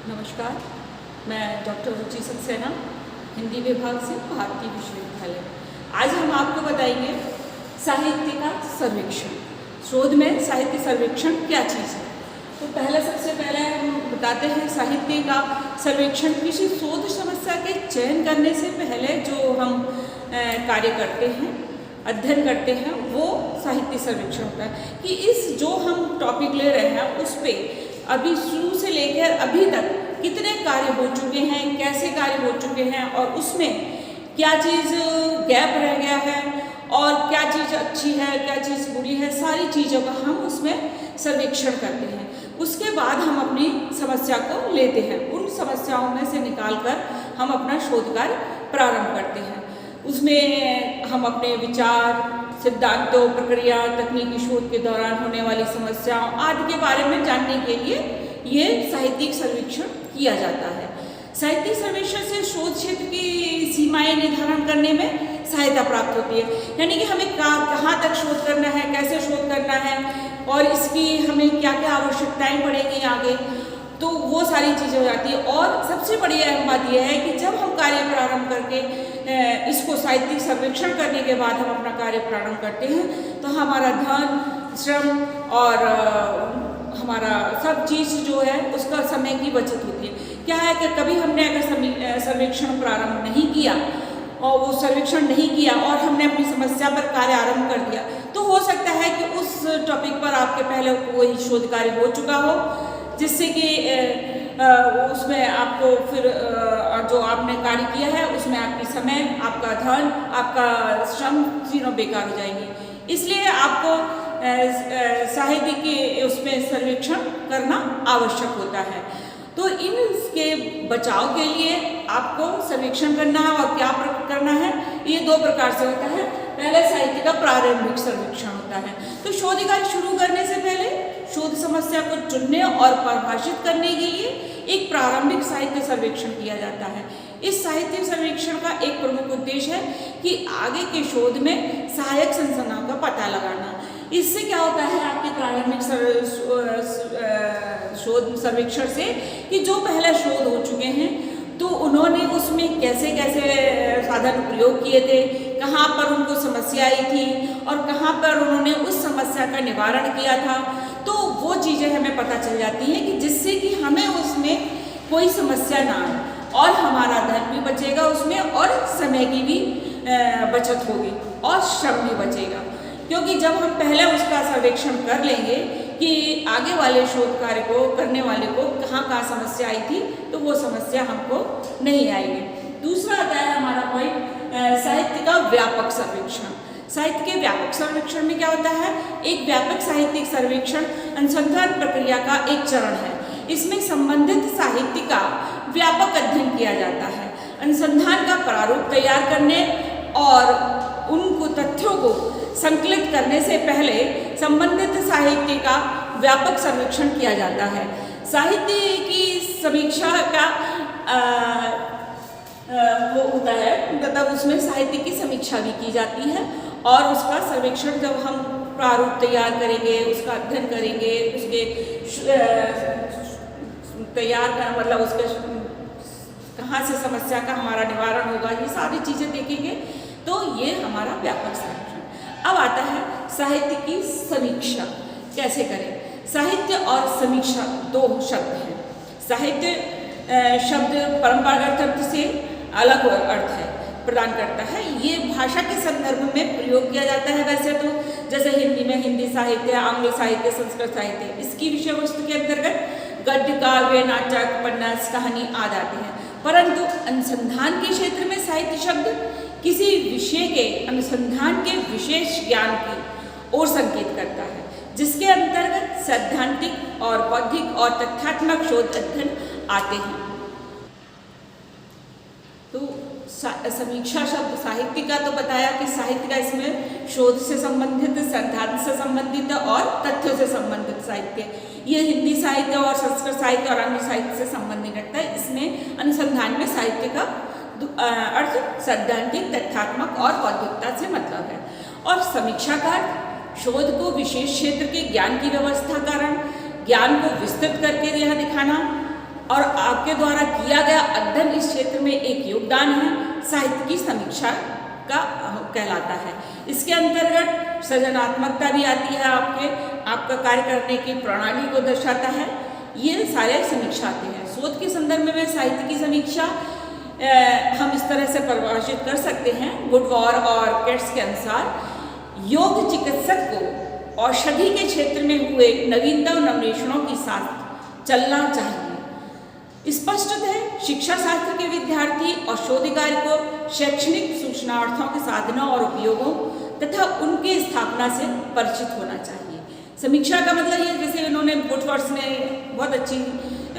नमस्कार, मैं डॉक्टर रुचि सक्सेना, हिंदी विभाग से, भारतीय विश्वविद्यालय। आज हम आपको बताएंगे साहित्य का सर्वेक्षण। शोध में साहित्य सर्वेक्षण क्या चीज़ है। तो सबसे पहले हम बताते हैं साहित्य का सर्वेक्षण किसी शोध समस्या के चयन करने से पहले जो हम कार्य करते हैं, अध्ययन करते हैं, वो साहित्य सर्वेक्षण होता है कि इस जो हम टॉपिक ले रहे हैं उस पर अभी शुरू से लेकर अभी तक कितने कार्य हो चुके हैं, कैसे कार्य हो चुके हैं और उसमें क्या चीज़ गैप रह गया है और क्या चीज़ अच्छी है, क्या चीज़ बुरी है, सारी चीज़ों का हम उसमें सर्वेक्षण करते हैं। उसके बाद हम अपनी समस्या को लेते हैं, उन समस्याओं में से निकालकर हम अपना शोध कार्य प्रारंभ करते हैं। उसमें हम अपने विचार, सिद्धांतों, प्रक्रिया, तकनीकी शोध के दौरान होने वाली समस्याओं आदि के बारे में जानने के लिए ये साहित्यिक सर्वेक्षण किया जाता है। साहित्यिक सर्वेक्षण से शोध क्षेत्र की सीमाएं निर्धारण करने में सहायता प्राप्त होती है, यानी कि हमें कहाँ तक शोध करना है, कैसे शोध करना है और इसकी हमें क्या क्या आवश्यकताएं पड़ेंगी आगे, तो वो सारी चीज़ें हो जाती है। और सबसे बड़ी अहम बात यह है कि जब हम कार्य प्रारंभ करके इसको साहित्यिक सर्वेक्षण करने के बाद हम अपना कार्य प्रारंभ करते हैं तो हमारा धन, श्रम और हमारा सब चीज़ जो है उसका समय की बचत होती है। क्या है कि कभी हमने अगर सर्वेक्षण प्रारंभ नहीं किया और वो सर्वेक्षण नहीं किया और हमने अपनी समस्या पर कार्य आरंभ कर दिया तो हो सकता है कि उस टॉपिक पर आपके पहले कोई शोध कार्य हो चुका हो, जिससे कि उसमें आपको फिर जो आपने कार्य किया है उसमें आपकी समय, आपका धन, आपका श्रम तीनों बेकार हो जाएंगे। इसलिए आपको साहित्य के उसमें सर्वेक्षण करना आवश्यक होता है। तो इनके बचाव के लिए आपको सर्वेक्षण करना है और क्या करना है, ये दो प्रकार से होता है। पहले साहित्य का प्रारंभिक सर्वेक्षण होता है। तो शोध कार्य शुरू करने से पहले शोध समस्या को चुनने और परिभाषित करने के लिए एक प्रारंभिक साहित्य सर्वेक्षण किया जाता है। इस साहित्य सर्वेक्षण का एक प्रमुख उद्देश्य है कि आगे के शोध में सहायक संसाधनों का पता लगाना। इससे क्या होता है आपके प्रारंभिक शोध सर्वेक्षण से कि जो पहले शोध हो चुके हैं तो उन्होंने उसमें कैसे कैसे साधन प्रयोग किए थे, कहाँ पर उनको समस्या आई थी और कहाँ पर उन्होंने उस समस्या का निवारण किया था, तो वो चीज़ें हमें पता चल जाती हैं कि जिससे कि हमें उसमें कोई समस्या ना आए और हमारा धन भी बचेगा उसमें और समय की भी बचत होगी और श्रम भी बचेगा। क्योंकि जब हम पहले उसका सर्वेक्षण कर लेंगे कि आगे वाले शोध कार्य को करने वाले को कहाँ कहाँ समस्या आई थी तो वो समस्या हमको नहीं आएगी। दूसरा आता है हमारा पॉइंट साहित्य का व्यापक सर्वेक्षण। साहित्य के व्यापक सर्वेक्षण में क्या होता है, एक व्यापक साहित्यिक सर्वेक्षण अनुसंधान प्रक्रिया का एक चरण है। इसमें संबंधित साहित्य का व्यापक अध्ययन किया जाता है। अनुसंधान का प्रारूप तैयार करने और उनको तथ्यों को संकलित करने से पहले संबंधित साहित्य का व्यापक सर्वेक्षण किया जाता है। साहित्य की समीक्षा का वो होता है, मतलब उसमें साहित्य की समीक्षा भी की जाती है और उसका सर्वेक्षण जब हम प्रारूप तैयार करेंगे, उसका अध्ययन करेंगे, उसके तैयार कर मतलब उसके कहाँ से समस्या का हमारा निवारण होगा, ये सारी चीज़ें देखेंगे तो ये हमारा व्यापक सर्वेक्षण। अब आता है साहित्य की समीक्षा कैसे करें। साहित्य और समीक्षा दो शब्द हैं। साहित्य शब्द परंपरागत अर्थ से अलग अर्थ है प्रदान करता है। ये भाषा के संदर्भ में प्रयोग किया जाता है वैसे तो, जैसे हिंदी में हिंदी साहित्य, आंग्ल साहित्य, संस्कृत साहित्य, इसकी विषय वस्तु के अंतर्गत गद्य, काव्य, नाटक, उपन्यास, कहानी आदि आते हैं। परंतु अनुसंधान के क्षेत्र में साहित्य शब्द किसी विषय के अनुसंधान के विशेष ज्ञान की ओर संकेत करता है, जिसके अंतर्गत सैद्धांतिक और बौद्धिक और तथ्यात्मक शोध अध्ययन आते हैं। तो समीक्षा शब्द साहित्य का तो बताया कि साहित्य का इसमें शोध से संबंधित, सिद्धांत से संबंधित और तथ्यों से संबंधित साहित्य। ये हिंदी साहित्य और संस्कृत साहित्य और अन्य साहित्य से संबंधित रखता है। इसमें अनुसंधान में साहित्य का अर्थ सैद्धांतिक, तथ्यात्मक और बौद्धिकता से मतलब है। और समीक्षा का शोध को विशेष क्षेत्र के ज्ञान की व्यवस्था कारण ज्ञान को विस्तृत करके यह दिखाना और आपके द्वारा किया गया अध्ययन इस क्षेत्र में एक योगदान है, साहित्य की समीक्षा का कहलाता है। इसके अंतर्गत सृजनात्मकता भी आती है, आपका कार्य करने की प्रणाली को दर्शाता है। ये सारे समीक्षा आते हैं। शोध के संदर्भ में साहित्य की समीक्षा हम इस तरह से परिभाषित कर सकते हैं। वुडवॉर और केट्स के अनुसार योग चिकित्सक को औषधि के क्षेत्र में हुए नवीनतम अन्वेषणों के साथ चलना चाहिए। स्पष्ट है, शिक्षा शास्त्र के विद्यार्थी और शोधकार्य को शैक्षणिक सूचनार्थों के साधनों और उपयोगों तथा उनके स्थापना से परिचित होना चाहिए। समीक्षा का मतलब ये, जैसे इन्होंने वुडवर्ड्स ने बहुत अच्छी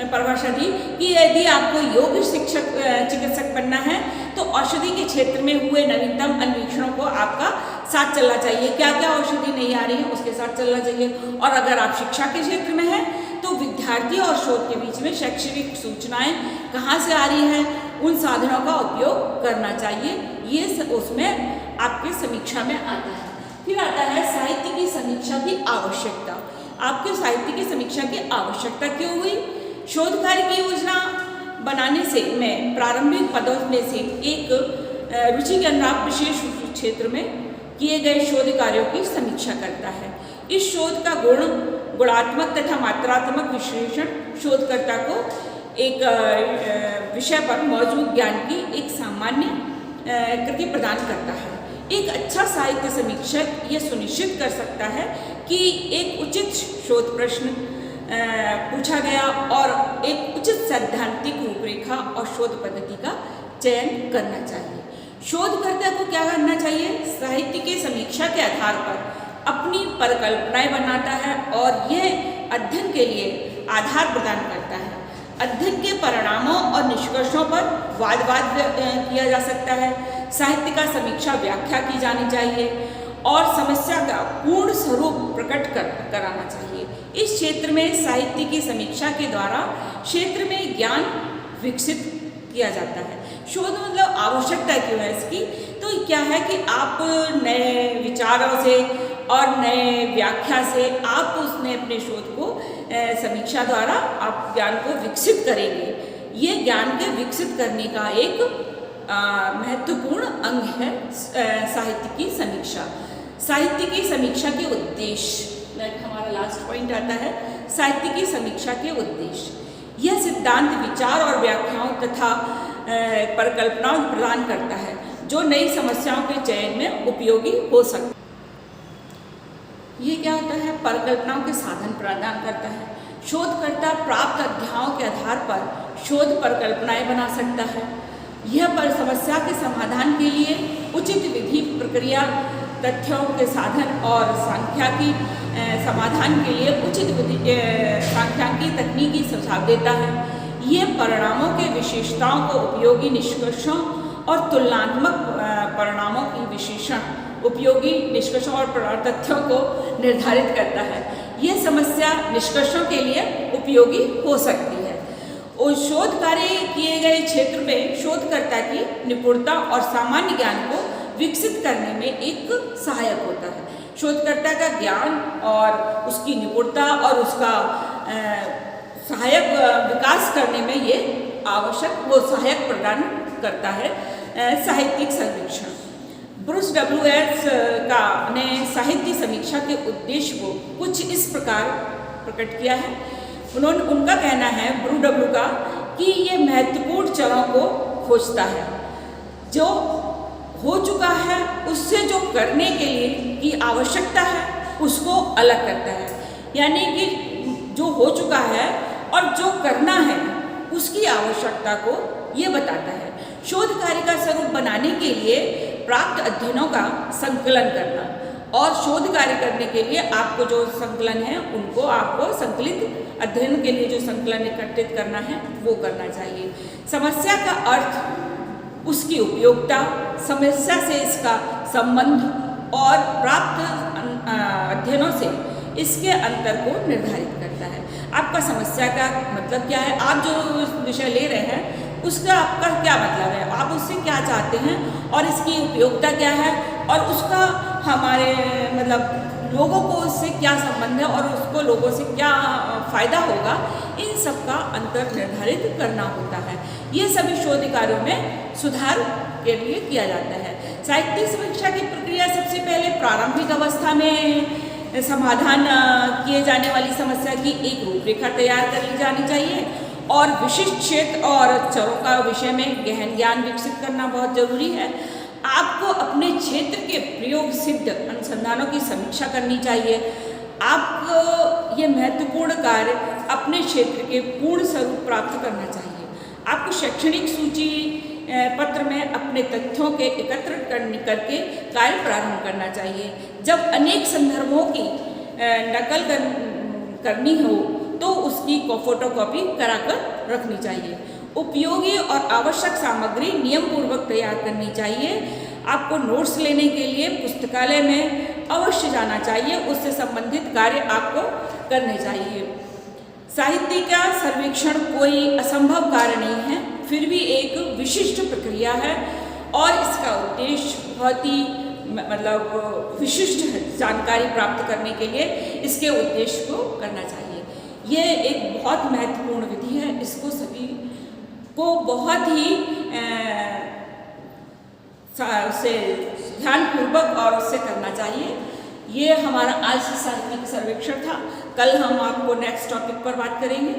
परिभाषा दी कि यदि आपको योग चिकित्सक बनना है तो औषधि के क्षेत्र में हुए नवीनतम अन्वेषणों को आपका साथ चलना चाहिए। क्या क्या औषधि नहीं आ रही है उसके साथ चलना चाहिए। और अगर आप शिक्षा के क्षेत्र में हैं तो विद्यार्थी और शोध के बीच में शैक्षणिक सूचनाएं कहाँ से आ रही हैं, उन साधनों का उपयोग करना चाहिए। ये उसमें आपके समीक्षा में आता है। फिर आता है साहित्य की समीक्षा की आवश्यकता। आपके साहित्य की समीक्षा की आवश्यकता क्यों हुई? शोध कार्य की योजना बनाने से में प्रारंभिक पदों में से एक रुचि के अनुसार विशेष क्षेत्र में किए गए शोध कार्यों की समीक्षा करता है। इस शोध का गुणात्मक तथा मात्रात्मक विश्लेषण शोधकर्ता को एक विषय पर मौजूद ज्ञान की एक सामान्य कृति प्रदान करता है। एक अच्छा साहित्य समीक्षक ये सुनिश्चित कर सकता है कि एक उचित शोध प्रश्न पूछा गया और एक उचित सैद्धांतिक रूपरेखा और शोध पद्धति का चयन करना चाहिए। शोधकर्ता को क्या करना चाहिए? साहित्य के समीक्षा के आधार पर अपनी परिकल्पनाएं बनाता है और यह अध्ययन के लिए आधार प्रदान करता है। अध्ययन के परिणामों और निष्कर्षों पर वाद किया जा सकता है। साहित्य का समीक्षा व्याख्या की जानी चाहिए और समस्या का पूर्ण स्वरूप प्रकट कराना चाहिए। इस क्षेत्र में साहित्य की समीक्षा के द्वारा क्षेत्र में ज्ञान विकसित किया जाता है। शोध मतलब आवश्यकता क्यों है इसकी? तो क्या है कि आप नए विचारों से और नए व्याख्या से आप उसने अपने शोध को समीक्षा द्वारा आप ज्ञान को विकसित करेंगे। ये ज्ञान के विकसित करने का एक महत्वपूर्ण अंग है साहित्य की समीक्षा। साहित्य की समीक्षा के उद्देश्य, हमारा लास्ट पॉइंट आता है साहित्य की समीक्षा के उद्देश्य। यह सिद्धांत विचार और व्याख्याओं तथा परिकल्पनाओं प्रदान करता है जो नई समस्याओं के चयन में उपयोगी हो सकता है। ये क्या होता है? परिकल्पनाओं के साधन प्रदान करता है। शोधकर्ता प्राप्त अध्यायों के आधार पर शोध परिकल्पनाएं बना सकता है। यह पर समस्या के समाधान के लिए उचित विधि, प्रक्रिया, तथ्यों के साधन और सांख्यिकी समाधान के लिए उचित सांख्यिकी तकनीकी सुझाव देता है। ये परिणामों के विशेषताओं को उपयोगी निष्कर्षों और तुलनात्मक परिणामों की विशेषण, उपयोगी निष्कर्षों और तथ्यों को निर्धारित करता है। ये समस्या निष्कर्षों के लिए उपयोगी हो सकती है। और शोध कार्य किए गए क्षेत्र में शोधकर्ता की निपुणता और सामान्य ज्ञान को विकसित करने में एक सहायक होता है। शोधकर्ता का ज्ञान और उसकी निपुणता और उसका सहायक विकास करने में ये आवश्यक वो सहायक प्रदान करता है साहित्यिक सर्वेक्षण। ब्रूस डब्ल्यू.एस. ने साहित्य समीक्षा के उद्देश्य को कुछ इस प्रकार प्रकट किया है। उनका कहना है, ब्रू डब्ल्यू का, कि ये महत्वपूर्ण चरों को खोजता है। जो हो चुका है उससे जो करने के लिए की आवश्यकता है उसको अलग करता है। यानी कि जो हो चुका है और जो करना है उसकी आवश्यकता को ये बताता है। शोध कार्य का स्वरूप बनाने के लिए प्राप्त अध्ययनों का संकलन करना और शोध कार्य करने के लिए आपको जो संकलन है उनको आपको संकलित अध्ययन के लिए जो संकलन एकत्रित करना है वो करना चाहिए। समस्या का अर्थ, उसकी उपयोगिता, समस्या से इसका संबंध और प्राप्त अध्ययनों से इसके अंतर को निर्धारित करता है। आपका समस्या का मतलब क्या है? आप जो विषय ले रहे हैं उसका आपका क्या मतलब है? आप उससे क्या चाहते हैं और इसकी उपयोगिता क्या है और उसका हमारे मतलब लोगों को उससे क्या संबंध है और उसको लोगों से क्या फ़ायदा होगा, इन सब का अंतर निर्धारित करना होता है। ये सभी शोध कार्यों में सुधार के लिए किया जाता है। साहित्यिक समीक्षा की प्रक्रिया सबसे पहले प्रारंभिक अवस्था में समाधान किए जाने वाली समस्या की एक रूपरेखा तैयार कर ली जानी चाहिए और विशिष्ट क्षेत्र और चरों का विषय में गहन ज्ञान विकसित करना बहुत जरूरी है। आपको अपने क्षेत्र के प्रयोग सिद्ध अनुसंधानों की समीक्षा करनी चाहिए। आपको ये महत्वपूर्ण कार्य अपने क्षेत्र के पूर्ण स्वरूप प्राप्त करना चाहिए। आपको शैक्षणिक सूची पत्र में अपने तथ्यों के एकत्रित करके कार्य प्रारंभ करना चाहिए। जब अनेक संदर्भों की नकल करनी हो तो उसकी फोटोकॉपी कराकर रखनी चाहिए। उपयोगी और आवश्यक सामग्री नियम पूर्वक तैयार करनी चाहिए। आपको नोट्स लेने के लिए पुस्तकालय में अवश्य जाना चाहिए, उससे संबंधित कार्य आपको करने चाहिए। साहित्य का सर्वेक्षण कोई असंभव कार्य नहीं है, फिर भी एक विशिष्ट प्रक्रिया है और इसका उद्देश्य बहुत ही विशिष्ट है। जानकारी प्राप्त करने के लिए इसके उद्देश्य को करना चाहिए। ये एक बहुत महत्वपूर्ण विधि है, इसको सभी को बहुत ही उसे ध्यानपूर्वक और उससे करना चाहिए। ये हमारा आज साहित्यिक सर्वेक्षण था। कल हम आपको नेक्स्ट टॉपिक पर बात करेंगे।